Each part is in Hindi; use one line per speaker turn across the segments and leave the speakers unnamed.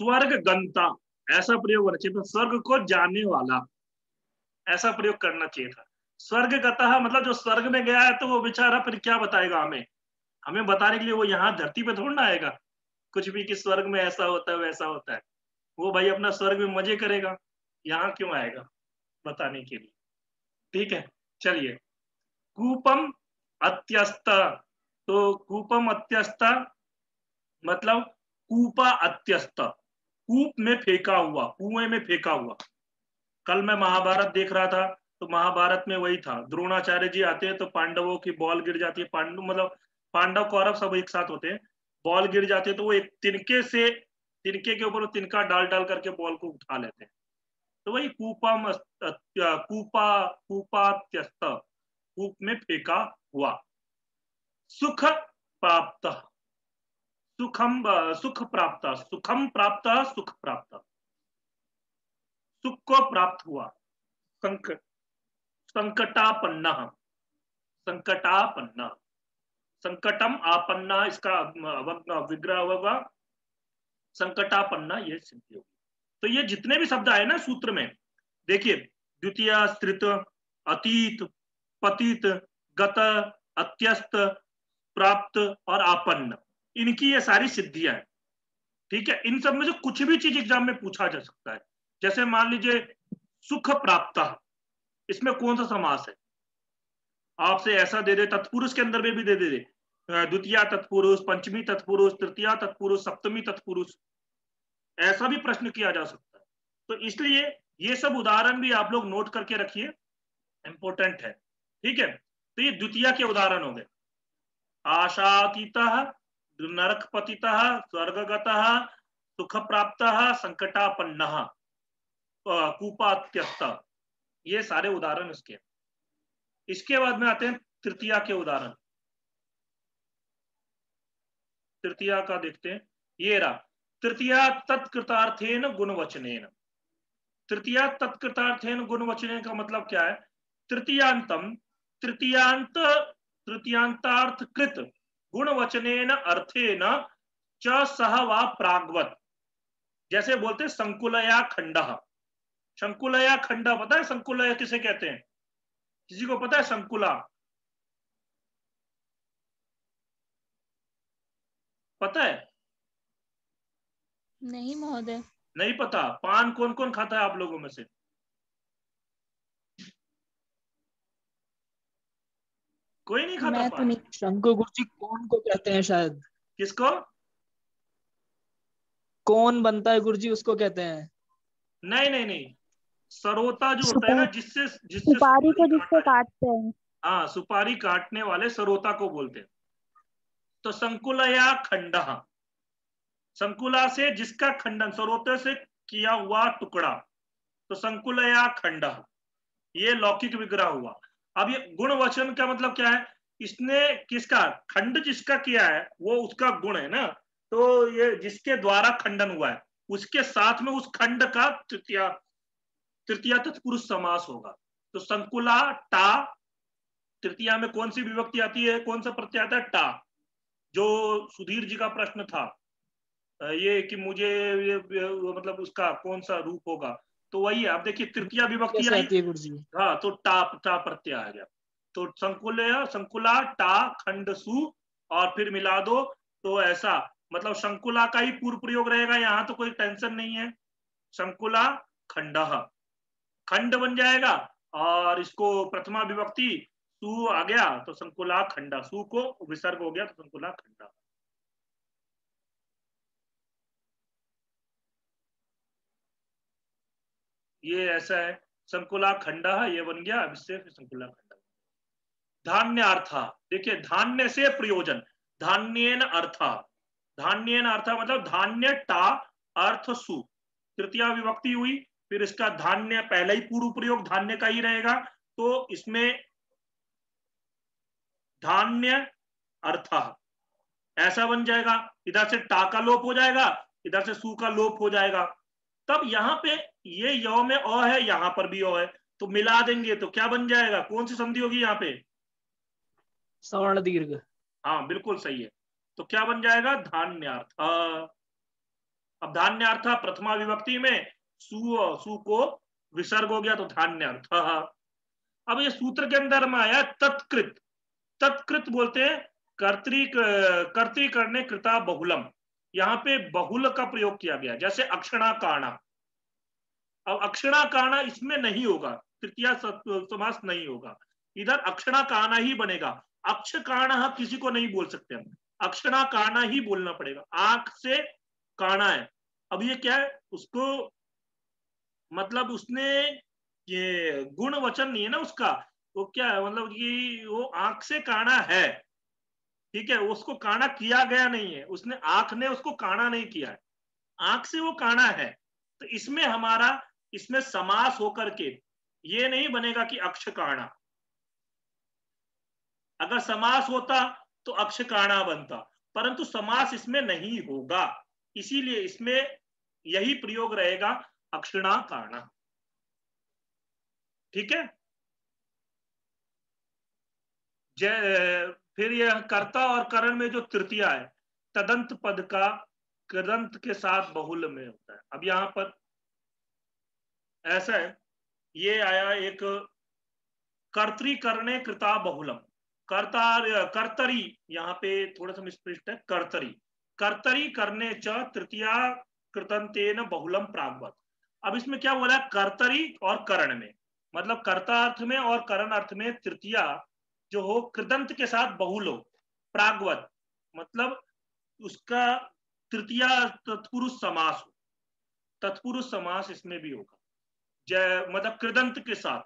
स्वर्ग गंता ऐसा प्रयोग होना चाहिए, तो स्वर्ग को जाने वाला ऐसा प्रयोग करना चाहिए था। स्वर्ग गतः मतलब जो स्वर्ग में गया है, तो वो बेचारा फिर क्या बताएगा हमें? हमें बताने के लिए वो यहाँ धरती पे थोड़ा ना आएगा कुछ भी कि स्वर्ग में ऐसा होता है वैसा होता है। वो भाई अपना स्वर्ग में मजे करेगा, यहाँ क्यों आएगा बताने के लिए। ठीक है, चलिए। कूपम अत्यस्त, तो कूपम अत्यस्त मतलब कूपा अत्यस्त, कूप में फेंका हुआ, कुएं में फेंका हुआ। कल मैं महाभारत देख रहा था, तो महाभारत में वही था, द्रोणाचार्य जी आते हैं तो पांडवों की बॉल गिर जाती है, पांडव मतलब पांडव कौरव सब एक साथ होते हैं, बॉल गिर जाती है तो वो एक तिनके से, तिनके के ऊपर तिनका डाल डाल करके बॉल को उठा लेते हैं। तो वही कूपा कूपात्यस्त, कूप में फेंका हुआ। सुख प्राप्त, सुखम सुख प्राप्त, सुखम प्राप्त, सुख प्राप्त, सुख को प्राप्त हुआ। संकट, संकटापन्न, संकटापन्न, संकटम आपन्ना इसका विग्रह होगा, संकटापन्ना ये सिद्धि होगी। तो ये जितने भी शब्द आए ना सूत्र में, देखिए द्वितीय स्त्रित, अतीत, पतित, गत, अत्यस्त, प्राप्त और आपन्न, इनकी ये सारी सिद्धियां हैं। ठीक है, इन सब में से कुछ भी चीज एग्जाम में पूछा जा सकता है। जैसे मान लीजिए सुख प्राप्त, इसमें कौन सा समास है? आपसे ऐसा दे दे, तत्पुरुष के अंदर में भी दे दे, द्वितीय तत्पुरुष, पंचमी तत्पुरुष, तृतीय तत्पुरुष, सप्तमी तत्पुरुष, ऐसा भी प्रश्न किया जा सकता है। तो इसलिए ये सब उदाहरण भी आप लोग नोट करके रखिए, इंपॉर्टेंट है। ठीक है, तो ये द्वितीय के उदाहरण हो गए। आशातीतः, नरकपतितः, स्वर्गगतः, सुख प्राप्तः, संकटापन्नः, कूपात्यस्त, ये सारे उदाहरण इसके। इसके बाद में आते हैं तृतीया के उदाहरण। तृतीया का देखते हैं, ये रहा तृतीया तत्कृतार्थेन गुणवचनेन। तृतीया तत्कृतार्थेन गुणवचनेन का मतलब क्या है? तृतीयांतम, तृतीयांत, तृतीयांतार्थकृत गुणवचनेन अर्थेन च सह वा प्राग्वत। जैसे बोलते संकुलया खंडः, संकुलया खंड पता है संकुलया किसे कहते हैं? किसी को पता है संकुला? पता है?
नहीं महोदय।
नहीं पता? पान कौन कौन खाता है आप लोगों में से? कोई नहीं खाता
मैं तो
पान?
नहीं।
शंकर गुरुजी कौन को कहते हैं शायद?
किसको?
कौन बनता है गुरुजी उसको कहते हैं।
नहीं नहीं नहीं, सरोता जो होता है ना,
सुपा,
जिससे जिससे
सुपारी
सुपारी
को
काटा
जिससे
है,
काटते हैं।
हाँ सुपारी काटने वाले सरोता को बोलते हैं। तो संकुलया खंड, संकुला से जिसका खंडन, सरोते से किया हुआ टुकड़ा, तो संकुलया खंड, ये लौकिक विग्रह हुआ। अब ये गुण वचन का मतलब क्या है? इसने किसका खंड, जिसका किया है वो उसका गुण है ना, तो ये जिसके द्वारा खंडन हुआ है उसके साथ में उस खंड का तृतीया, तृतीया तत्पुरुष समास होगा। तो संकुला टा, तृतीया में कौन सी विभक्ति आती है, कौन सा प्रत्यय आता है? टा। जो सुधीर जी का प्रश्न था ये कि मुझे ये मतलब उसका कौन सा रूप होगा, तो वही है। आप देखिए तृतीया विभक्ति
कैसे
आई,
आती है गुरुजी?
हाँ तो टा, टा प्रत्यय आ गया। तो संकुल, संकुला टा खंड सु, और फिर मिला दो, तो ऐसा मतलब संकुला का ही पूर्व प्रयोग रहेगा, यहाँ तो कोई टेंशन नहीं है। संकुला खंड, खंड बन जाएगा, और इसको प्रथमा विभक्ति सु आ गया तो संकुला खंडा, सु को विसर्ग हो गया तो संकुला खंडा। ये ऐसा है, संकुला खंडा ये बन गया, अब इससे फिर संकुला खंडा। धान्य अर्थ, देखिए धान्य से प्रयोजन, धान्येन अर्थ, धान्येन अर्थ मतलब धान्य टा अर्थ सु, तृतीया विभक्ति हुई, फिर इसका धान्य पहले ही पूर्व प्रयोग धान्य का ही रहेगा, तो इसमें धान्य अर्थ ऐसा बन जाएगा। इधर से टा का लोप हो जाएगा, इधर से सु का लोप हो जाएगा। तब यहां पे ये यौ में अ है, यहां पर भी अ है, तो मिला देंगे तो क्या बन जाएगा? कौन सी संधि होगी यहाँ पे?
सवर्ण दीर्घ।
हाँ बिल्कुल सही है। तो क्या बन जाएगा? धान्यार्थ। अब धान्यार्थ प्रथमा विभक्ति में सु को विसर्ग हो गया तो धान्यार्थ। अब ये सूत्र के अंदर में आया तत्कृत। तत्कृत बोलते हैं कर्तरी करने कृता बहुलम। यहाँ पे बहुल का प्रयोग किया गया, जैसे अक्षणा काणा। अब अक्षणा काणा इसमें नहीं होगा, तृतीया समास नहीं होगा, इधर अक्षणा काणा ही बनेगा। अक्ष काणा किसी को नहीं बोल सकते हम, अक्षणा काणा ही बोलना पड़ेगा। आंख से काणा है, अब ये क्या है, उसको मतलब उसने ये गुण वचन नहीं है ना उसका, वो क्या है, मतलब कि वो आंख से काणा है, ठीक है, उसको काणा किया गया नहीं है, उसने आंख ने उसको काणा नहीं किया है, आंख से वो काणा है। तो इसमें हमारा इसमें समास होकर के ये नहीं बनेगा कि अक्ष काणा। अगर समास होता तो अक्ष काणा बनता, परंतु समास इसमें नहीं होगा, इसीलिए इसमें यही प्रयोग रहेगा अक्षणा काणा। ठीक है। फिर यह कर्ता और करण में जो तृतीया है, तदंत पद का कृदंत के साथ बहुल में होता है। अब यहां पर ऐसा है, ये आया एक कर्तरी करने कृता बहुलम। कर्तरी यहाँ पे थोड़ा सा मिसप्रिंट है, कर्तरी कर्तरी करने च तृतीया कृतंतेन बहुलम प्रागवत। अब इसमें क्या बोला, कर्तरी और करण में, मतलब कर्ता अर्थ में और करण अर्थ में तृतीया जो हो कृदंत के साथ बहुल हो, प्रागवत मतलब उसका तृतीया तत्पुरुष समास हो, तत्पुरुष समास इसमें भी होगा। जय मतलब कृदंत के साथ,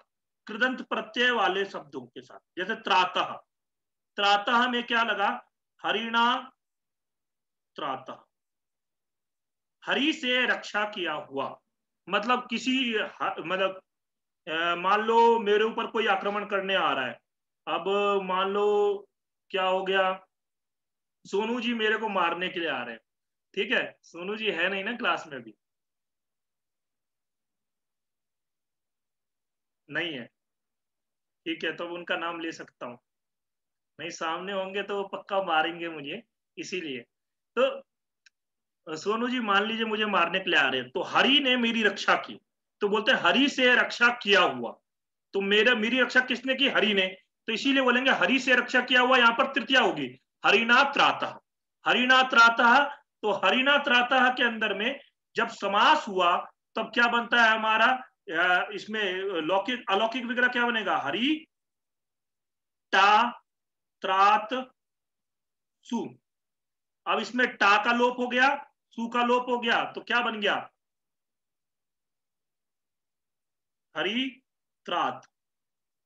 कृदंत प्रत्यय वाले शब्दों के साथ, जैसे त्रातः, त्रातः में क्या लगा, हरिणा त्रातः, हरि से रक्षा किया हुआ, मतलब किसी मतलब मान लो मेरे ऊपर कोई आक्रमण करने आ रहा है, अब मान लो क्या हो गया, सोनू जी मेरे को मारने के लिए आ रहे हैं, ठीक है, सोनू जी है नहीं ना क्लास में अभी, नहीं है, ठीक है, तो उनका नाम ले सकता हूँ, नहीं सामने होंगे तो पक्का मारेंगे मुझे, इसीलिए। तो सोनू जी मान लीजिए मुझे मारने के लिए आ रहे हैं, तो हरि ने मेरी रक्षा की, तो बोलते हैं हरि से रक्षा किया हुआ, तो मेरी रक्षा किसने की, हरि ने, तो इसीलिए बोलेंगे हरि से रक्षा किया हुआ, यहां पर तृतीया होगी, हरिनाथ रातः, हरिनाथ रातः। तो हरिनाथ रातः के अंदर में जब समास हुआ तब क्या बनता है हमारा, इसमें लौकिक अलौकिक वगैरह क्या बनेगा, हरि टा त्रात सु। अब इसमें टा का लोप हो गया, सु का लोप हो गया, तो क्या बन गया, हरि त्रात,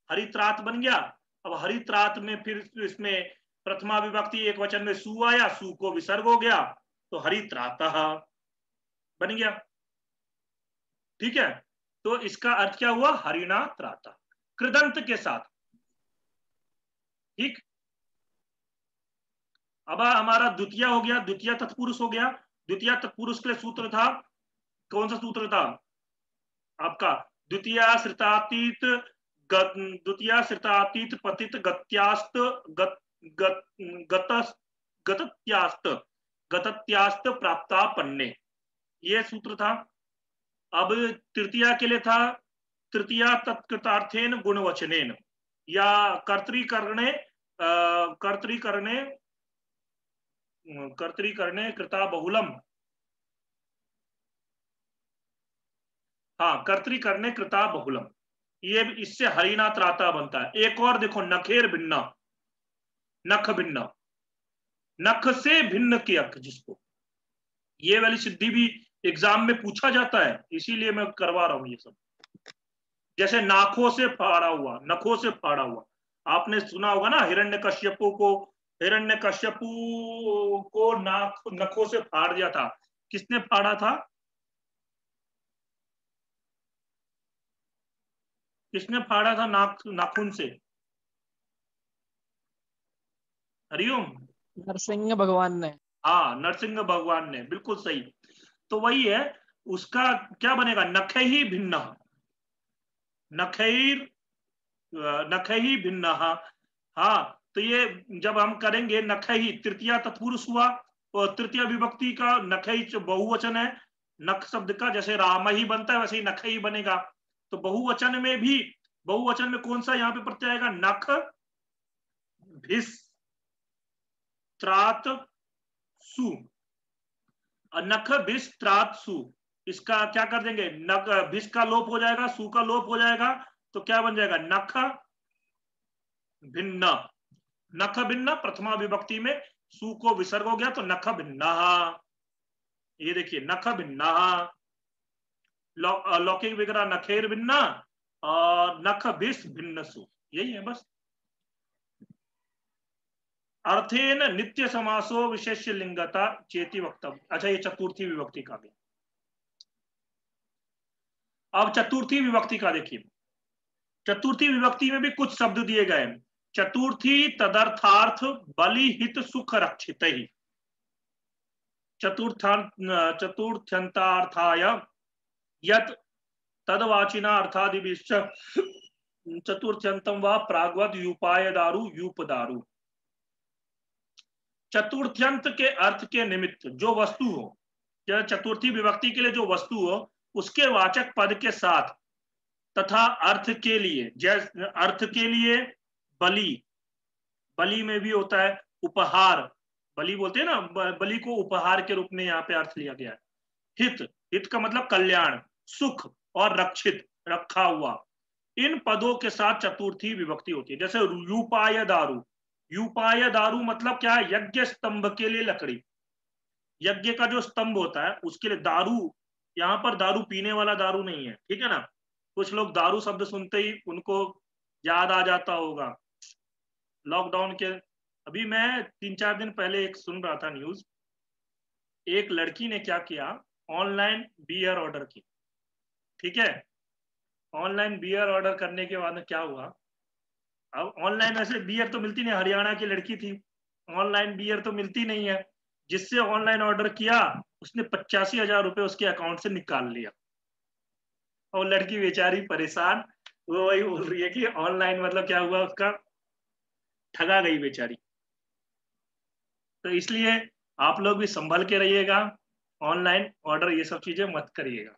हरि त्रात बन गया। अब हरि त्रात में फिर इसमें प्रथमा विभक्ति एक वचन में सु आया, सु को विसर्ग हो गया, तो हरि त्रातः बन गया। ठीक है, तो इसका अर्थ क्या हुआ, हरिणा त्रातः कृदंत के साथ। ठीक, अब हमारा द्वितीय हो गया, द्वितीय तत्पुरुष हो गया। द्वितीय तत्पुरुष के लिए सूत्र था, कौन सा सूत्र था आपका, द्वितीय श्रितातीत द्वितीय श्रितातीत पतित गत्यास्त गतत्यास्त गतत्यास्त प्राप्ता पन्ने, ये सूत्र था। अब तृतीया के लिए था तृतीया तत्कृतार्थेन गुणवचनेन, या कर्तरीकरणे कर्तरीकरणे कृता बहुलम, हाँ कर्तरीकरणे कृता बहुलम, ये इससे हरिना त्राता बनता है। एक और देखो, नखेर भिन्ना, नख भिन्ना, नख से भिन्न किया जिसको, ये वाली सिद्धि भी एग्जाम में पूछा जाता है, इसीलिए मैं करवा रहा हूं ये सब। जैसे नाखों से फाड़ा हुआ, नखों से फाड़ा हुआ, आपने सुना होगा ना, हिरण्यकश्यपु को नाक नखों से फाड़ दिया था, किसने फाड़ा था, किसने फाड़ा था नाखून से, हरिओम,
नरसिंह भगवान ने।
हाँ नरसिंह भगवान ने, बिल्कुल सही। तो वही है, उसका क्या बनेगा, नखे ही भिन्न, नखैर नखही भिन्न, हाँ, तो ये जब हम करेंगे नखही, तृतीया तत्पुरुष हुआ, और तृतीय विभक्ति का नखही बहुवचन है, नख शब्द का जैसे राम ही बनता है वैसे ही नख ही बनेगा। तो बहुवचन में भी, बहुवचन में कौन सा यहाँ पे प्रत्यय आएगा? नख भिस त्रात सु। नख भिस त्रात सु, इसका क्या कर देंगे? नख भिस का लोप हो जाएगा, सु का लोप हो जाएगा, तो क्या बन जाएगा? नख भिन्न। नख भिन्न प्रथमा विभक्ति में सु को विसर्ग हो गया तो नख भिन्ना। ये देखिए नख भिन्ना, लौकिक विग्रह नखेर भिन्ना और नख भिस भिन्न सु, यही है बस। अर्थेन नित्य समासो विशेष्य लिंगता चेति वक्तव्य। अच्छा ये चतुर्थी विभक्ति का भी। अब चतुर्थी विभक्ति का देखिए, चतुर्थी विभक्ति में भी कुछ शब्द दिए गए हैं। चतुर्थी तदर्थार्थ बलि हित सुख रक्षित ही, चतुर्थ्यंतार्थाय यत् तदवाचिना अर्थादिभिश्च चतुर्थ्यंतम व प्राग्वद यूपाय दारु यूप दारु। चतुर्थ्यंत के अर्थ के निमित्त जो वस्तु हो, या चतुर्थी विभक्ति के लिए जो वस्तु हो, उसके वाचक पद के साथ तथा अर्थ के लिए, जैसे अर्थ के लिए बलि, बलि में भी होता है उपहार, बलि बोलते हैं ना, बलि को उपहार के रूप में यहाँ पे अर्थ लिया गया है। हित, हित का मतलब कल्याण, सुख और रक्षित, रखा हुआ, इन पदों के साथ चतुर्थी विभक्ति होती है। जैसे यूपाय दारु, यूपाय दारु मतलब क्या है? यज्ञ स्तंभ के लिए लकड़ी, यज्ञ का जो स्तंभ होता है उसके लिए दारू। यहाँ पर दारू पीने वाला दारू नहीं है, ठीक है ना। कुछ लोग दारू शब्द सुनते ही उनको याद आ जाता होगा लॉकडाउन के। अभी मैं 3-4 दिन पहले एक सुन रहा था न्यूज, एक लड़की ने क्या किया, ऑनलाइन बियर ऑर्डर की, ठीक है। ऑनलाइन बियर ऑर्डर करने के बाद में क्या हुआ, अब ऑनलाइन वैसे बियर तो मिलती नहीं, हरियाणा की लड़की थी, ऑनलाइन बियर तो मिलती नहीं है। जिससे ऑनलाइन ऑर्डर किया उसने 85,000 रुपए उसके अकाउंट से निकाल लिया, और लड़की बेचारी परेशान, वो वही बोल रही है कि ऑनलाइन मतलब क्या हुआ, उसका ठगा गई बेचारी। तो इसलिए आप लोग भी संभल के रहिएगा, ऑनलाइन ऑर्डर ये सब चीजें मत करिएगा,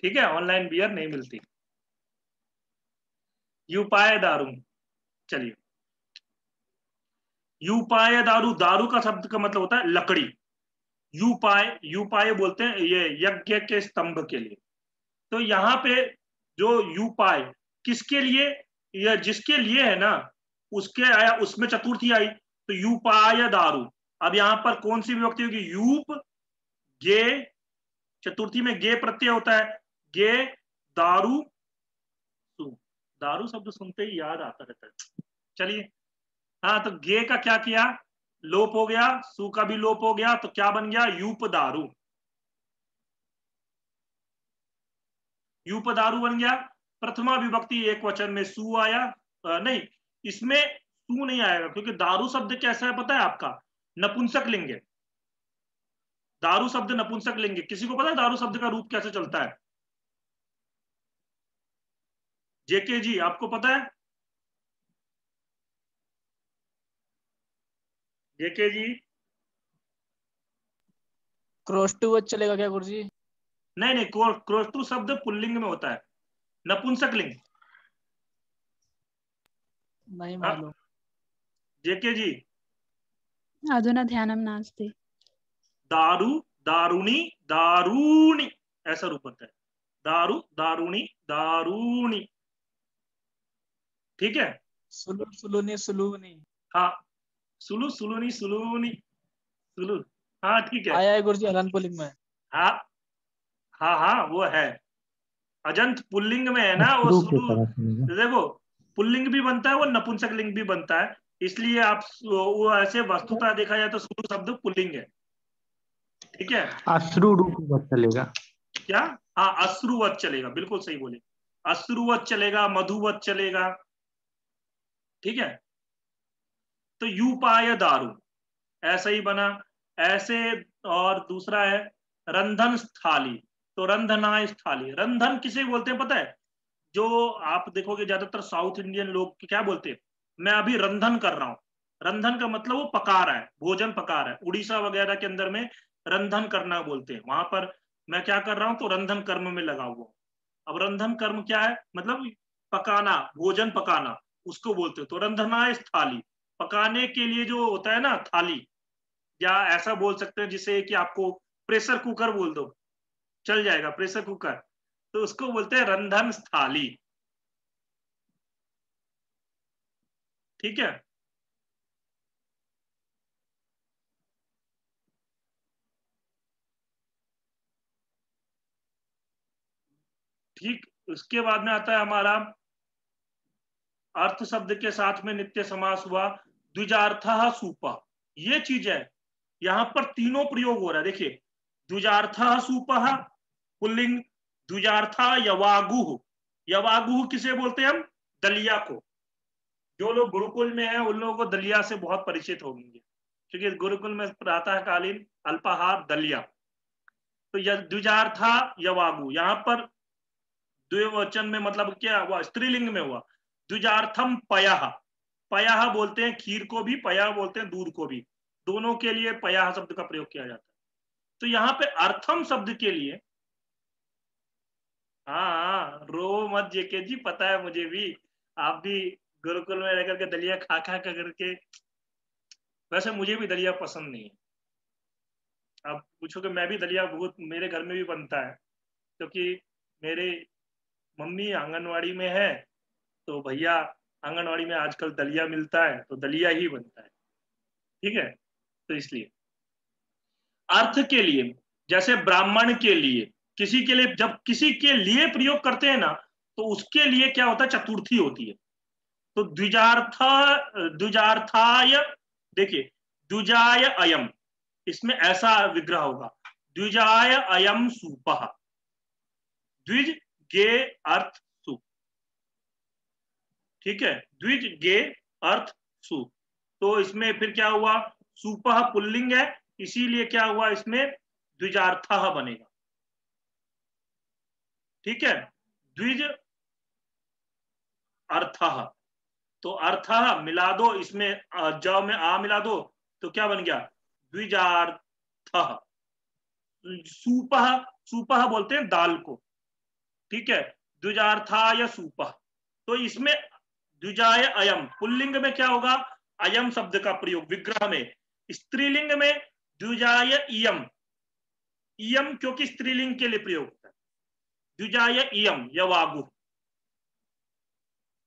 ठीक है। ऑनलाइन बियर नहीं मिलती। यूपाय दारू, चलिए यूपाय दारू, दारू का शब्द का मतलब होता है लकड़ी। यूपाय, यूपाय बोलते हैं ये यज्ञ के स्तंभ के लिए। तो यहाँ पे जो यूपाय किसके लिए, या जिसके लिए है ना, उसके आया, उसमें चतुर्थी आई तो यूपाय दारू। अब यहाँ पर कौन सी विभक्ति होगी? यूप गे, चतुर्थी में गे प्रत्यय होता है, गे दारू सु, दारू शब्द सुनते ही याद आता रहता है। चलिए हाँ, तो गे का क्या किया? लोप हो गया, सु का भी लोप हो गया, तो क्या बन गया? यूप दारू, यूप दारू बन गया। प्रथमा विभक्ति एक वचन में सु आया, नहीं इसमें सु नहीं आएगा, क्योंकि दारू शब्द कैसा है पता है आपका? नपुंसक लिंग है। दारू शब्द नपुंसक लिंग है। किसी को पता है दारू शब्द का रूप कैसे चलता है? जेके जी आपको पता है? जेके जी?
क्रोष्टुवत चलेगा क्या गुरुजी?
नहीं नहीं, क्रोष्टु शब्द पुल्लिंग में होता है, नपुंसक लिंग।
नहीं
हाँ
मालूम।
जेके जी?
अधुना ध्यानं नास्ति।
दारू दारुणी दारूणी ऐसा रूप होता है, दारू दारुणी दारूणी, ठीक है।
सुलू सुलूनी सुलूनी
हाँ सुलू सुलूनी सुलूनी सुलू, हाँ ठीक है।
आया है गुरुजी अनंत पुलिंग में।
हाँ हाँ हाँ वो है, अजंत पुल्लिंग में है ना वो सुलू। देखो पुल्लिंग भी बनता है वो, नपुंसक लिंग भी बनता है, इसलिए आप वो ऐसे वस्तुतः देखा जाए तो सुलू शब्द पुल्लिंग है, ठीक है।
अश्रु रूप चलेगा
क्या? हाँ अश्रुवत चलेगा, बिल्कुल सही बोले, अश्रुवत चलेगा, मधुवत चलेगा, ठीक है। तो यूपाय दारू ऐसा ही बना, ऐसे। और दूसरा है रंधन स्थाली, तो रंधनाय स्थाली, रंधन किसे बोलते हैं पता है? जो आप देखोगे ज्यादातर साउथ इंडियन लोग क्या बोलते हैं, मैं अभी रंधन कर रहा हूं। रंधन का मतलब वो पका रहा है, भोजन पका रहा है। उड़ीसा वगैरह के अंदर में रंधन करना बोलते हैं। वहां पर मैं क्या कर रहा हूं, तो रंधन कर्म में लगा हुआ। अब रंधन कर्म क्या है, मतलब पकाना, भोजन पकाना, उसको बोलते हैं। तो रंधनाय थाली, पकाने के लिए जो होता है ना थाली, या ऐसा बोल सकते हैं जिसे कि आपको प्रेशर कुकर बोल दो, चल जाएगा, प्रेशर कुकर, तो उसको बोलते हैं रंधन थाली। ठीक है। ठीक, उसके बाद में आता है हमारा अर्थ शब्द के साथ में नित्य समास हुआ, द्विजार्थः सूपः। ये चीज है, यहां पर तीनों प्रयोग हो रहा है। देखिए, द्विजार्थः सूपः पुल्लिंग, द्विजार्था यवागुः। यवागुः किसे बोलते हैं हम, दलिया को। जो लोग गुरुकुल में हैं उन लोगों को दलिया से बहुत परिचित होंगे, क्योंकि गुरुकुल में प्रातःकालीन अल्पाहार दलिया। तो यह द्विजार्था यवागु, यहाँ पर द्विवचन में मतलब क्या हुआ, स्त्रीलिंग में हुआ। द्विजार्थम पयः, पयः बोलते हैं खीर को भी, पयः बोलते हैं दूध को भी, दोनों के लिए पयः शब्द का प्रयोग किया जाता है। तो यहाँ पे अर्थम शब्द के लिए, हाँ रो मत जेके जी, पता है मुझे भी, आप भी गुरुकुल में रह करके दलिया खा खा करके, वैसे मुझे भी दलिया पसंद नहीं है। आप पूछोगे, मैं भी दलिया बहुत, मेरे घर में भी बनता है, क्योंकि मेरे मम्मी आंगनवाड़ी में है, तो भैया आंगनवाड़ी में आजकल दलिया मिलता है, तो दलिया ही बनता है। ठीक है, तो इसलिए अर्थ के लिए, जैसे ब्राह्मण के लिए, किसी के लिए, जब किसी के लिए प्रयोग करते हैं ना, तो उसके लिए क्या होता है, चतुर्थी होती है। तो द्विजार्थ, द्विजार्थाय, देखिए द्विजाय अयम, इसमें ऐसा विग्रह होगा, द्विजाय अयम सूपः, द्विज गे अर्थ सु। ठीक है, द्विज गे अर्थ सु। तो इसमें फिर क्या हुआ, सूपः पुल्लिंग है, इसीलिए क्या हुआ, इसमें द्विजार्थः बनेगा। ठीक है, द्विज अर्थः, तो अर्थः मिला दो इसमें, ज में आ मिला दो, तो क्या बन गया, द्विजार्थः। सूपः, सूपः बोलते हैं दाल को। ठीक है, द्विजार्थाय सूपः। तो इसमें द्विजाय अयम, पुल्लिंग में क्या होगा, अयम शब्द का प्रयोग विग्रह में। स्त्रीलिंग में द्विजाय इयम, इयम क्योंकि स्त्रीलिंग के लिए प्रयोग होता है, द्विजाय इयम यवागु।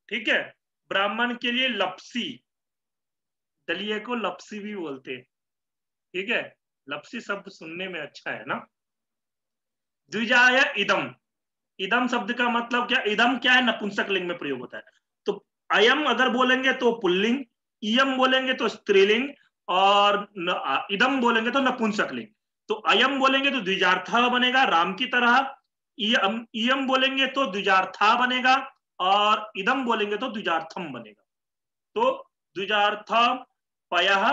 ठीक है, ब्राह्मण के लिए लपसी, दलिये को लपसी भी बोलते हैं। ठीक है, लपसी शब्द सुनने में अच्छा है ना। द्विजाय इदम, इदम शब्द का मतलब क्या, इदम क्या है, नपुंसक लिंग में प्रयोग होता है। तो अयम अगर बोलेंगे तो पुल्लिंग, इयम बोलेंगे तो स्त्रीलिंग, और इदम बोलेंगे तो नपुंसक लिंग। तो अयम बोलेंगे तो द्विजार्था बनेगा राम की तरह, इयम बोलेंगे तो द्विजार्था बनेगा, और इदम बोलेंगे तो द्विजार्थम बनेगा। तो द्विजार्थम पयः,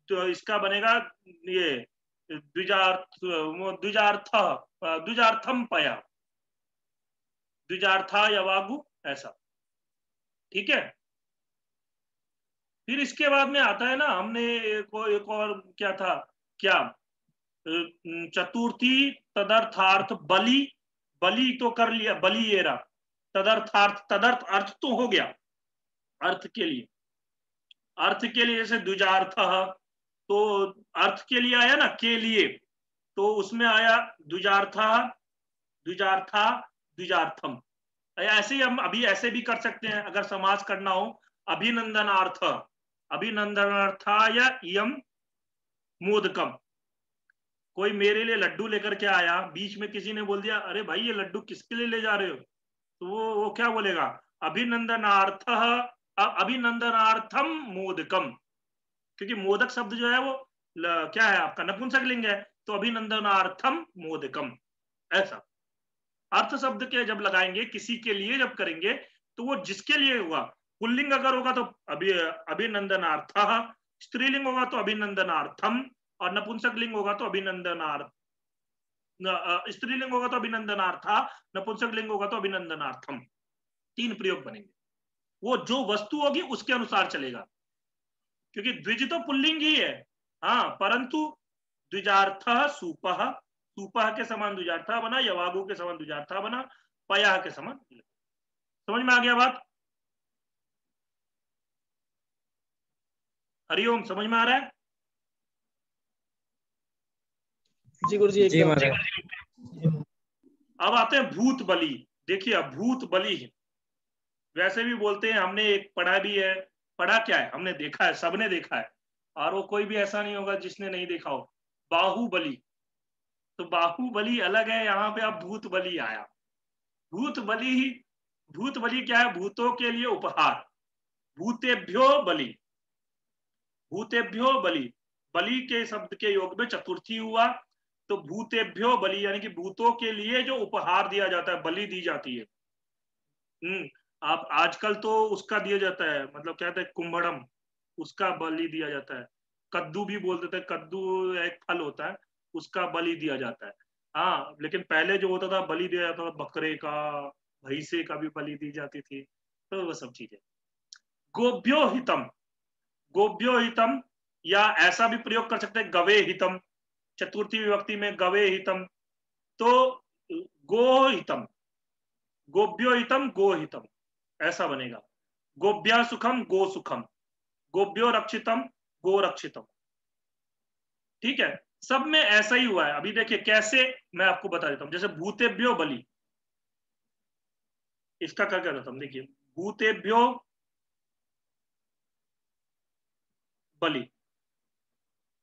तो इसका बनेगा ये द्विजार्थ, द्विजार्थ, द्विजार्थम पयः, द्विजार्था यवागु, ऐसा। ठीक है, फिर इसके बाद में आता है ना, हमने एक और क्या था, क्या चतुर्थी तदर्थार्थ बलि, बलि तो कर लिया, बलि एरा, तदर्थार्थ, तदर्थ अर्थ तो हो गया, अर्थ के लिए, अर्थ के लिए जैसे द्विजार्थ, तो अर्थ के लिए आया ना, के लिए, तो उसमें आया द्विजार्था, द्विजार्था, द्विजार्थम। ऐसे ही हम अभी ऐसे भी कर सकते हैं, अगर समास करना हो, अभिनंदनार्थ, अभिनंदनार्थाय इयम मोदकम। कोई मेरे लिए लड्डू लेकर के आया, बीच में किसी ने बोल दिया, अरे भाई ये लड्डू किसके लिए ले जा रहे हो, तो वो क्या बोलेगा, अभिनंदनार्थ, अभिनंदनार्थम मोदकम, क्योंकि मोदक शब्द जो है वो क्या है आपका, नपुंसक लिंग है, तो अभिनंदनार्थम मोदकम, ऐसा। अर्थ शब्द के जब लगाएंगे, किसी के लिए जब करेंगे, तो वो जिसके लिए होगा, पुल्लिंग अगर होगा तो अभिनंदनार्थः, स्त्रीलिंग होगा तो अभिनंदनार्थम, और नपुंसक लिंग होगा तो अभिनंदनार्थ, स्त्रीलिंग होगा तो अभिनंदनार्था, नपुंसक लिंग होगा तो अभिनंदनार्थम। तीन प्रयोग बनेंगे, वो जो वस्तु होगी उसके अनुसार चलेगा, क्योंकि द्विज तो पुल्लिंग ही है, हाँ, परंतु द्विजार्थः सूपः, सूपः के समान द्विजार्थः बना, यवागु के समान द्विजार्थः बना, पयः के समान। समझ में आ गया बात? हरिओम, समझ में आ रहा है?
जी गुरुजी
जी
एकदम।
महाराज।
अब आते हैं भूत बलि। देखिए अब भूत बलि वैसे भी बोलते हैं, हमने एक पढ़ा भी है। पढ़ा क्या है? हमने देखा है, सबने देखा है, और वो कोई भी ऐसा नहीं होगा जिसने नहीं देखा हो। बाहुबली, तो बाहुबली अलग है, यहाँ पे अब भूत बलि आया। भूत बलि ही, भूत बलि क्या है? भूतों के लिए उपहार। भूतेभ्यो बलि, भूतेभ्यो बलि, बलि के शब्द के योग में चतुर्थी हुआ, तो भूतेभ्यो बलि यानी कि भूतों के लिए जो उपहार दिया जाता है, बलि दी जाती है। आप आजकल तो उसका दिया जाता है, मतलब क्या कहते हैं, कुंभड़म, उसका बलि दिया जाता है। कद्दू भी बोल देते हैं, कद्दू एक फल होता है, उसका बलि दिया जाता है। हाँ, लेकिन पहले जो होता था बलि दिया जाता था बकरे का, भैंसे का भी बलि दी जाती थी, तो वो सब चीजें। गोभ्यो हितम, गोभ्यो हितम, या ऐसा भी प्रयोग कर सकते हैं गवे हितम, चतुर्थी विभक्ति में गवे हितम, तो गो हितम, गोभ्यो हितम गो हितम ऐसा बनेगा। गोभ्या सुखम गो सुखम, गोभ्यो रक्षितम गो रक्षितम। ठीक है, सब में ऐसा ही हुआ है। अभी देखिए कैसे, मैं आपको बता देता हूं। जैसे भूतेभ्यो बलि, इसका क्या कहता था, देखिए भूतेभ्यो बलि,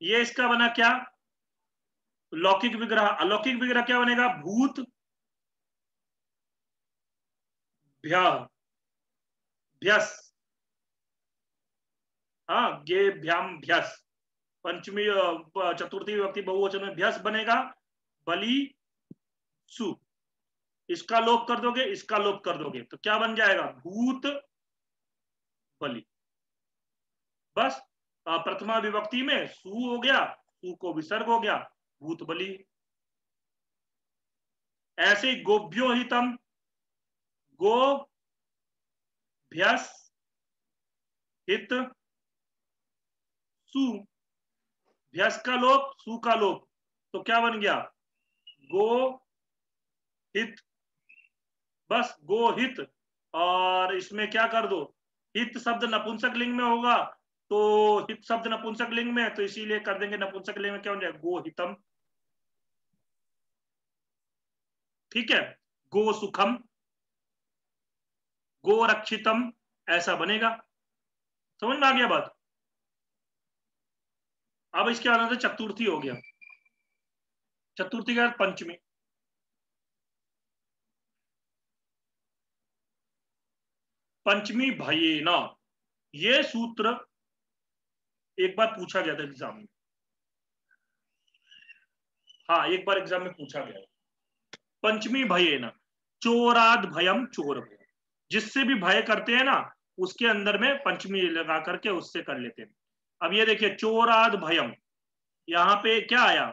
ये इसका बना क्या? लौकिक विग्रह। अलौकिक विग्रह क्या बनेगा? भूत भ्य भ्यस, हाँ गे भ्याम भ्यस, पंचमी चतुर्थी विभक्ति बहुवचन में भ्यस बनेगा। बलि सु, इसका लोप कर दोगे, इसका लोप कर दोगे, तो क्या बन जाएगा? भूत बलि। बस प्रथमा विभक्ति में सु हो गया, सु को विसर्ग हो गया, भूत बलि। ऐसे ही गोभ्यो हितम, गो भ्यस हित सु, भ्यस का लोप, सु का लोप, तो क्या बन गया? गो हित। बस गो हित, और इसमें क्या कर दो? हित शब्द नपुंसक लिंग में होगा, तो हित शब्द नपुंसक लिंग में है, तो इसीलिए कर देंगे नपुंसक लिंग में क्या हो जाएगा? गो हितम। ठीक है, गो सुखम, गो रक्षितम ऐसा बनेगा। समझ में आ गया बात? अब इसके आधार से चतुर्थी हो गया। चतुर्थी का पंचमी, पंचमी भयेन, ये सूत्र एक बार पूछा गया था एग्जाम में। हाँ, एक बार एग्जाम में पूछा गया। पंचमी भयेन, चोराद भयम चोर भय, जिससे भी भय करते हैं ना, उसके अंदर में पंचमी लगा करके उससे कर लेते हैं। अब ये देखिए चोराद भयम, यहां पे क्या आया?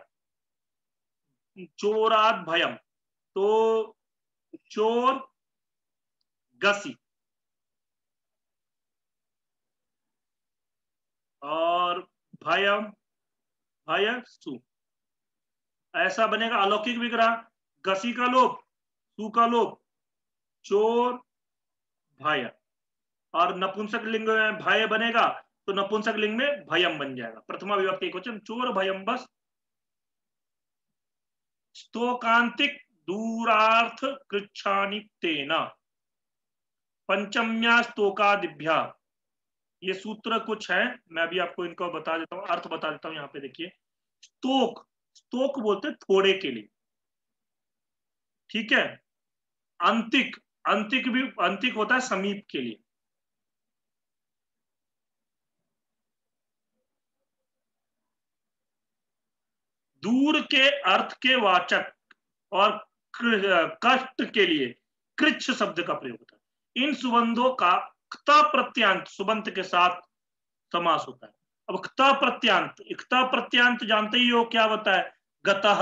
चोराद भयम, तो चोर गसी और भयम भय सु, ऐसा बनेगा अलौकिक विग्रह। गसी का लोप, सु का लोप, चोर भय, और नपुंसक लिंग में भय बनेगा, तो नपुंसक लिंग में भयम बन जाएगा। प्रथमा विभक्ति एकवचन चोर भयम। बस स्तोकांतिक दूरार्थ कृच्छानितेन, पंचम्या स्तोकादिभ्या, ये सूत्र कुछ है, मैं भी आपको इनको बता देता हूं, अर्थ बता देता हूं। यहाँ पे देखिए स्तोक, स्तोक बोलते थोड़े के लिए, ठीक है। अंतिक, अंतिक भी, अंतिक होता है समीप के लिए। दूर के अर्थ के वाचक और कष्ट के लिए कृच्छ शब्द का प्रयोग होता है। इन सुबंधों का क्ता प्रत्यांत सुबंत के साथ समास होता है। अब क्ता प्रत्यांत, क्ता प्रत्यांत जानते ही हो क्या होता है? गतः,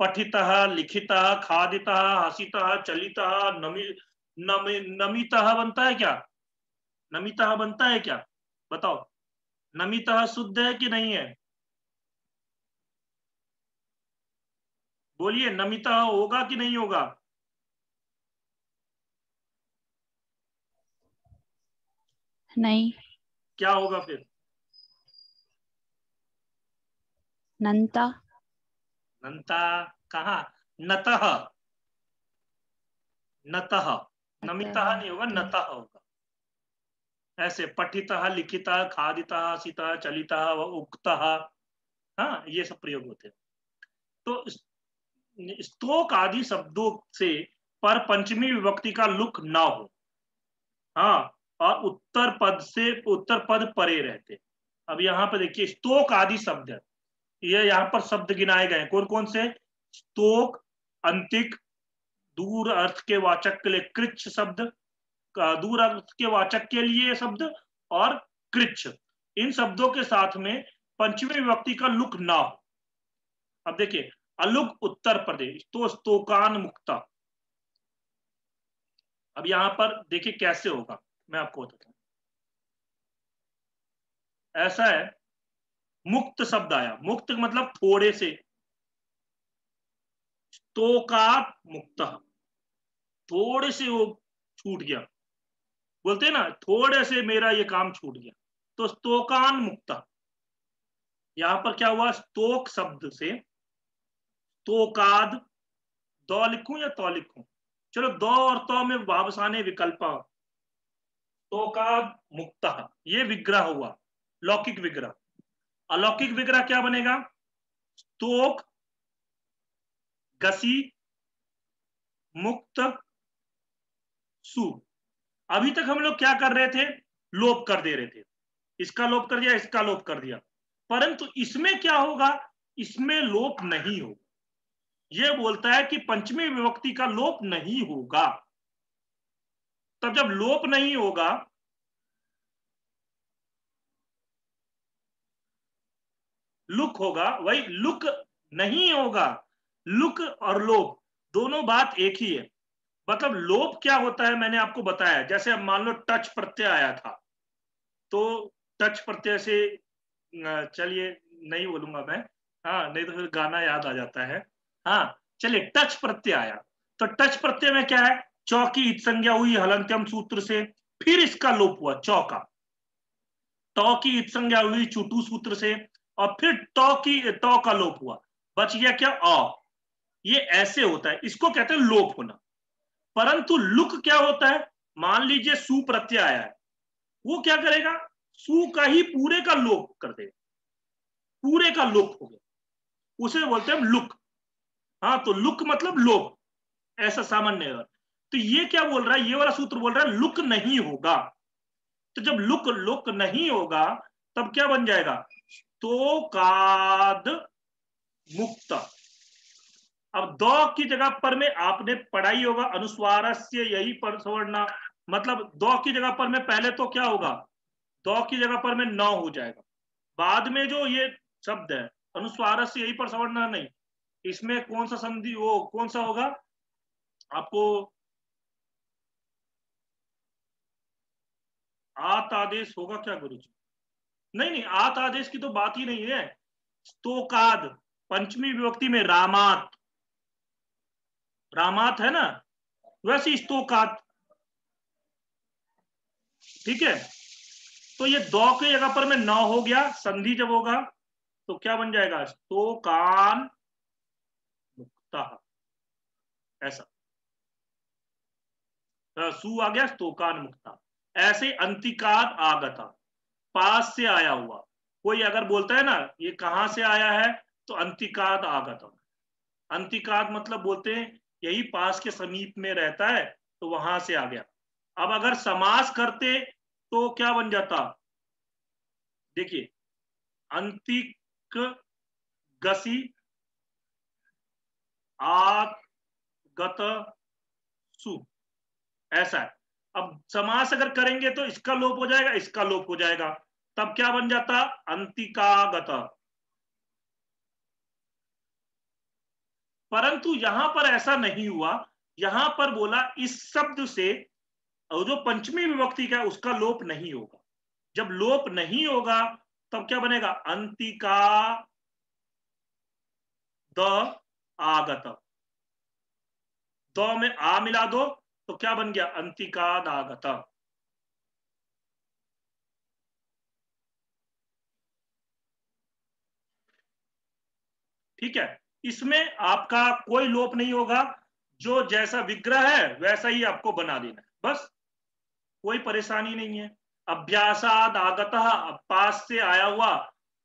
पठितः, लिखितः, खादितः, हसितः, चलितः, नमितः बनता है क्या? नमितः बनता है क्या? बताओ, नमितः शुद्ध है कि नहीं है? बोलिए, नमिता होगा कि नहीं होगा?
नहीं।
क्या होगा फिर?
नंता।
नंता कहाँ? नतः, नतः, नमितः नहीं होगा, नतः होगा। ऐसे पठितः, लिखितः, खादितः, हसितः, चलितः, उक्तः, हाँ, ये सब प्रयोग होते हैं। तो स्तोक आदि शब्दों से पर पंचमी विभक्ति का लुक ना हो, हाँ, और उत्तर पद परे रहते। अब यहाँ पे देखिए, स्तोक आदि शब्द है, ये यहाँ पर शब्द गिनाए गए कौन कौन से? स्तोक, अंतिक, दूर अर्थ के वाचक के लिए कृच्छ शब्द, दूर अर्थ के वाचक के लिए शब्द, और कृच्छ, इन शब्दों के साथ में पंचमी विभक्ति का लुक ना हो। अब देखिए, अलुक उत्तर प्रदेश, तो स्तोकान मुक्ता। अब यहां पर देखिए कैसे होगा, मैं आपको बताता हूं। ऐसा है, मुक्त शब्द आया, मुक्त मतलब थोड़े से, स्तोकात मुक्त, थोड़े से वो छूट गया, बोलते हैं ना, थोड़े से मेरा ये काम छूट गया, तो स्तोकान मुक्ता। यहां पर क्या हुआ? स्तोक शब्द से तोकाद, दो लिखूं या तो लिखूं? चलो, दो और तो में वापसाने विकल्प, तोकाद मुक्ता, ये विग्रह हुआ, लौकिक विग्रह। अलौकिक विग्रह क्या बनेगा? तोक, गसी, मुक्त, सु। अभी तक हम लोग क्या कर रहे थे? लोप कर दे रहे थे, इसका लोप कर दिया, इसका लोप कर दिया, परंतु इसमें क्या होगा? इसमें लोप नहीं होगा। यह बोलता है कि पंचमी विभक्ति का लोप नहीं होगा। तब जब लोप नहीं होगा, लुक होगा, वही लुक नहीं होगा। लुक और लोप दोनों बात एक ही है। मतलब लोप क्या होता है मैंने आपको बताया, जैसे अब मान लो टच प्रत्यय आया था, तो टच प्रत्यय से, चलिए नहीं बोलूंगा मैं, हाँ, नहीं तो फिर गाना याद आ जाता है। हाँ, चलिए, टच प्रत्यय आया, तो टच प्रत्यय में क्या है? चौकी इत संज्ञा हुई हलंत्यम सूत्र से, फिर इसका लोप हुआ चौका, टौ की इत संज्ञा हुई चुटू सूत्र से, और फिर टौ का लोप हुआ, बच गया क्या? अ। ये ऐसे होता है, इसको कहते हैं लोप होना। परंतु लुक क्या होता है? मान लीजिए सु प्रत्यय आया है, वो क्या करेगा? सु का ही पूरे का लोप कर देगा, पूरे का लोप हो गया, उसे बोलते हैं लुक। हाँ, तो लुक मतलब लोप, ऐसा सामान्य है। तो ये क्या बोल रहा है? ये वाला सूत्र बोल रहा है लुक नहीं होगा। तो जब लुक लुक नहीं होगा, तब क्या बन जाएगा? तो काद मुक्त। अब दो की जगह पर में आपने पढ़ाई होगा अनुस्वार से यही पर सवर्णा, मतलब दो की जगह पर में पहले तो क्या होगा? दो की जगह पर में न हो जाएगा, बाद में जो ये शब्द है अनुस्वार से यही पर सवर्णा नहीं, इसमें कौन सा संधि, वो कौन सा होगा आपको? आत आदेश होगा क्या गुरुजी? नहीं नहीं, आत आदेश की तो बात ही नहीं है। स्तोकाद, पंचमी विभक्ति में रामात, रामात है ना, वैसे स्तोकात, ठीक है। तो ये दो की जगह पर में न हो गया, संधि जब होगा तो क्या बन जाएगा? स्तोकान मुक्ता, ऐसा सु आ गया, स्तोकान मुक्ता। ऐसे अंतिकात आगता, पास से आया हुआ, कोई अगर बोलता है ना ये कहां से आया है, तो अंतिकात आगता। अंतिकात मतलब बोलते हैं यही पास के समीप में रहता है, तो वहां से आ गया। अब अगर समास करते तो क्या बन जाता? देखिए, अंतिक गसी आगत सु, ऐसा है। अब समास अगर करेंगे तो इसका लोप हो जाएगा, इसका लोप हो जाएगा, तब क्या बन जाता? अंतिकागत। परंतु यहां पर ऐसा नहीं हुआ, यहां पर बोला इस शब्द से और जो पंचमी विभक्ति का उसका लोप नहीं होगा। जब लोप नहीं होगा तब क्या बनेगा? अंतिका द आगत। दो में आ मिला दो तो क्या बन गया, अंतिकाद आगत। ठीक है, इसमें आपका कोई लोप नहीं होगा, जो जैसा विग्रह है वैसा ही आपको बना देना है, बस कोई परेशानी नहीं है। अभ्यासाद आगत, पास से आया हुआ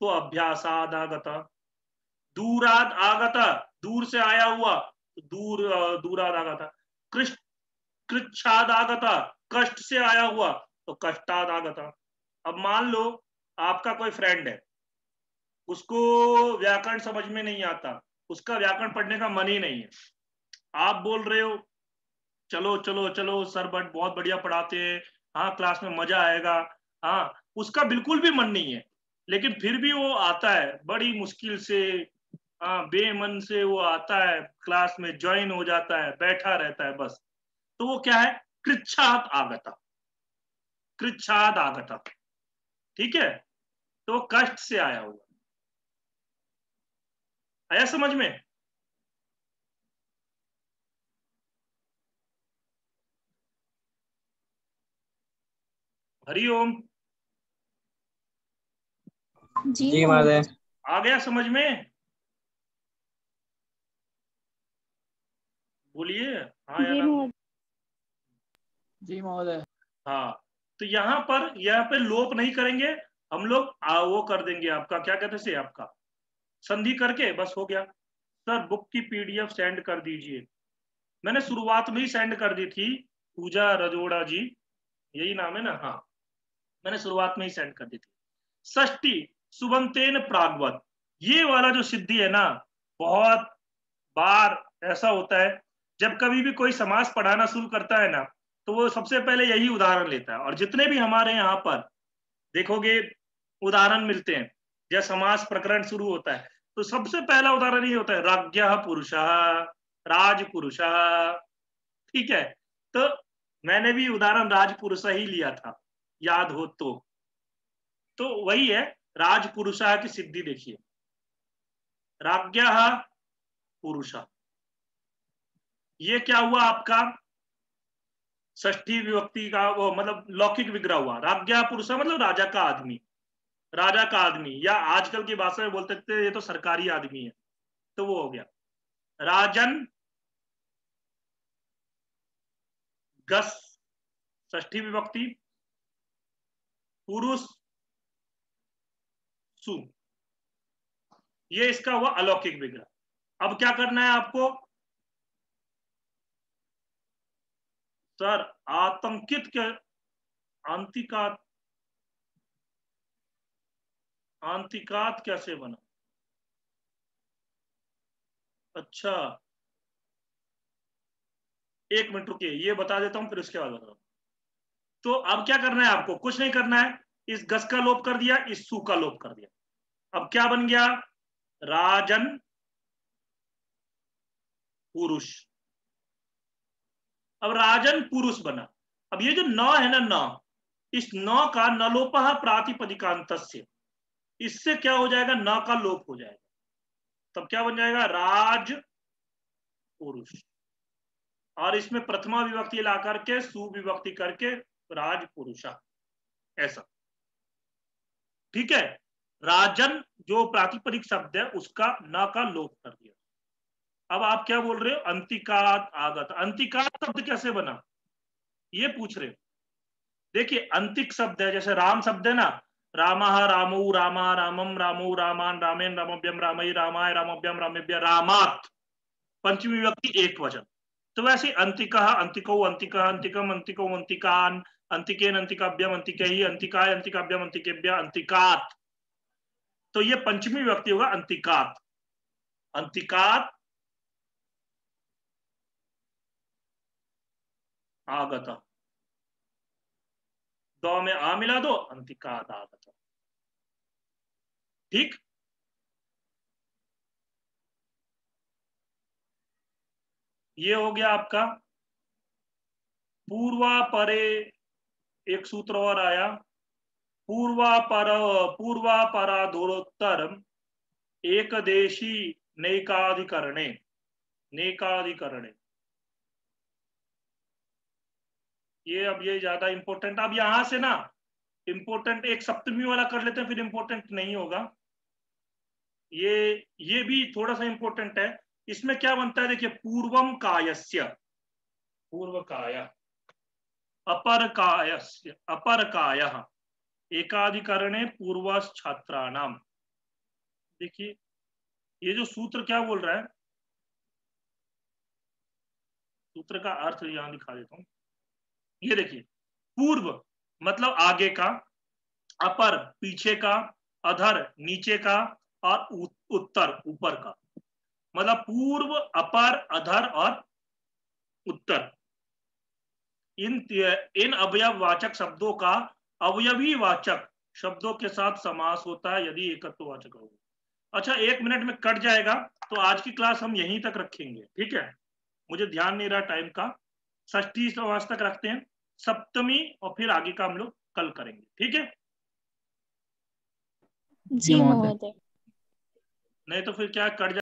तो अभ्यासाद आगत। दूराद आगत, दूर से आया हुआ तो दूराद आगत। कृच्छाद आगत, कष्ट से आया हुआ तो कष्टाद आगत। अब मान लो आपका कोई फ्रेंड है, उसको व्याकरण समझ में नहीं आता, उसका व्याकरण पढ़ने का मन ही नहीं है, आप बोल रहे हो चलो चलो चलो सर बट बहुत बढ़िया पढ़ाते हैं, हाँ क्लास में मजा आएगा, हाँ उसका बिल्कुल भी मन नहीं है, लेकिन फिर भी वो आता है बड़ी मुश्किल से, हाँ बेमन से वो आता है, क्लास में ज्वाइन हो जाता है, बैठा रहता है बस, तो वो क्या है, कृच्छात आगता, कृच्छात आगता। ठीक है, तो वो कष्ट से आया हुआ। आया समझ में? हरिओम।
जी महाराज।
आ गया समझ में? बोलिए हाँ या ना।
जी महोदय।
हाँ, तो यहाँ पे लोप नहीं करेंगे हम लोग, वो कर देंगे आपका क्या कहते हैं आपका संधि करके बस हो गया। सर बुक की पीडीएफ सेंड कर दीजिए, मैंने शुरुआत में ही सेंड कर दी थी, पूजा रजोड़ा जी, यही नाम है ना, हाँ मैंने शुरुआत में ही सेंड कर दी थी। षष्ठी सुबंतेन प्रागवत, ये वाला जो सिद्धि है ना, बहुत बार ऐसा होता है जब कभी भी कोई समास पढ़ाना शुरू करता है ना, तो वो सबसे पहले यही उदाहरण लेता है, और जितने भी हमारे यहाँ पर देखोगे उदाहरण मिलते हैं, जब समास प्रकरण शुरू होता है तो सबसे पहला उदाहरण ये होता है राज्ञः पुरुषः, राजपुरुषः। ठीक है, तो मैंने भी उदाहरण राजपुरुष ही लिया था, याद हो तो वही है, राजपुरुषः की सिद्धि देखिए, राज्ञः पुरुषः, ये क्या हुआ आपका, षष्ठी विभक्ति का वो मतलब लौकिक विग्रह हुआ, राज्ञा पुरुष मतलब राजा का आदमी, राजा का आदमी, या आजकल की भाषा में बोलते थे ये तो सरकारी आदमी है, तो वो हो गया राजन गस, षष्ठी विभक्ति, पुरुष सु, ये इसका हुआ अलौकिक विग्रह। अब क्या करना है आपको, सर आतंकित के आंतिकात, आंतिकात कैसे बना, अच्छा एक मिनट रुकिए ये बता देता हूं फिर उसके बाद बताओ। तो अब क्या करना है आपको, कुछ नहीं करना है, इस गस का लोप कर दिया, इस सु का लोप कर दिया, अब क्या बन गया, राजन पुरुष। अब राजन पुरुष बना, अब ये जो न है ना, न, इस न का नलोपः प्रातिपदिकांतस्य, इससे क्या हो जाएगा, न का लोप हो जाएगा, तब क्या बन जाएगा, राज पुरुष, और इसमें प्रथमा विभक्ति ला करके सुविभक्ति करके राज पुरुषा, ऐसा। ठीक है, राजन जो प्रातिपदिक शब्द है उसका न का लोप कर दिया। अब आप क्या बोल रहे हो, अंतिकात आगत, अंतिकात शब्द कैसे बना ये पूछ रहे हो। देखिए अंतिक शब्द है, जैसे राम शब्द है ना, रामः रामौ रामा रामम रामौ रामान रामेन रामभ्यम रामई रामाय रामभ्यम रामेभ्य रामात, पंचमी विभक्ति एक वचन, तो वैसे अंतिकः अंतिकौ अंतिकः अंतिकम अंतिकौ अंतिकान अंतिकेन अंतिकाभ्यम अंतिकैहि अंतिकाय अंतिकाभ्यम अंतिकेभ्य अंतिकात, तो ये पंचमी विभक्ति होगा अंतिकात, अंतिकात आगत, दो में आ मिला दो, अंतिकात आगत। ठीक, ये हो गया आपका पूर्वा परे, एक सूत्र और आया, पूर्वा पराधोत्तर एक देशी नैकाधिकरणे, नेकाधिकरणे। ये ज्यादा इंपॉर्टेंट, अब यहां से ना इंपॉर्टेंट एक सप्तमी वाला कर लेते हैं, फिर इंपॉर्टेंट नहीं होगा। ये भी थोड़ा सा इंपॉर्टेंट है। इसमें क्या बनता है देखिए, पूर्वम कायस्य, पूर्व काय, अपर कायस्य, अपर कायः, एकाधिकरणे पूर्वस छात्राणाम। देखिए ये जो सूत्र क्या बोल रहा है, सूत्र का अर्थ यहां दिखा देता हूं। ये देखिए, पूर्व मतलब आगे का, अपर पीछे का, अधर नीचे का, और उत्तर ऊपर का। मतलब पूर्व, अपर, अधर और उत्तर, इन अवयववाचक शब्दों का अवयवी वाचक शब्दों के साथ समास होता है यदि एकत्ववाचक हो। अच्छा 1 मिनट में कट जाएगा, तो आज की क्लास हम यहीं तक रखेंगे, ठीक है। मुझे ध्यान नहीं रहा टाइम का, षष्ठी समास तक रखते हैं, सप्तमी और फिर आगे का हम लोग कल करेंगे, ठीक है।
जी महोदय।
नहीं तो फिर क्या कट